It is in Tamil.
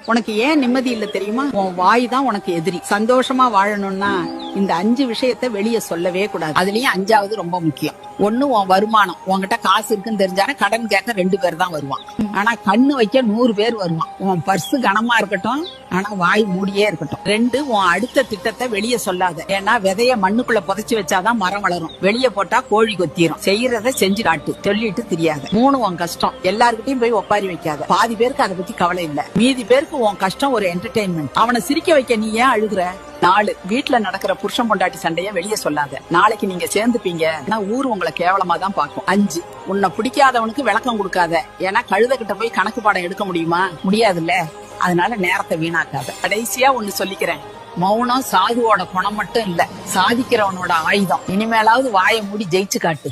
உனக்கு ஏன் நிம்மதி இல்ல தெரியுமா? உன் வாய் தான் உனக்கு எதிரி. சந்தோஷமா வாழணும்னா இந்த 5 விஷயத்த வெளியே சொல்லவே கூடாது. அதுலயும் 5வது ரொம்ப முக்கியம். ஒண்ணு, உன் வருமானம். உன்கிட்ட காசு இருக்குன்னு தெரிஞ்சாலும் கடன் கேட்க 2 பேர் தான் வருவான். ஆனா கண்ணு வைக்க 100 பேர் வருவான். உன் பர்சு கனமா இருக்கட்டும், ஆனா வாய் மூடியே இருக்கட்டும். 2, உன் அடுத்த திட்டத்தை வெளியே சொல்லாத. ஏன்னா விதைய மண்ணுக்குள்ள புதைச்சு வச்சாதான் மரம் வளரும். வெளியே போட்டா கோழி கொத்திரும். செய்யறத செஞ்சு காட்டு, சொல்லிட்டு தெரியாது. 3, உன் கஷ்டம். எல்லார்கிட்டயும் போய் ஒப்பாரி வைக்காத. பாதி பேருக்கு அதை பத்தி கவலை இல்ல. மீதி பேருக்கு உன் கஷ்டம் ஒரு என்டர்டெயின்மெண்ட். அவனை சிரிக்க வைக்க நீ ஏன் அழுகுற? 4, வீட்டுல நடக்கிற புருஷன் பொண்டாட்டி சண்டைய வெளியே சொல்லாத. நாளைக்கு நீங்க சேர்ந்துப்பீங்க, ஆனா ஊர் உங்களை கேவலமா தான் பாக்கும். 5, உன்னை பிடிக்காதவனுக்கு விளக்கம் கொடுக்காத. ஏன்னா கழுத கிட்ட போய் கணக்கு பாடம் எடுக்க முடியுமா? முடியாதுல்ல. அதனால நேரத்தை வீணாக்காத. கடைசியா ஒண்ணு சொல்லிக்கிறேன், மௌனம் சாதுவோட குணம் மட்டும் இல்ல, சாதிக்கிறவனோட ஆயுதம். இனிமேலாவது வாயை மூடி ஜெயிச்சு காட்டு.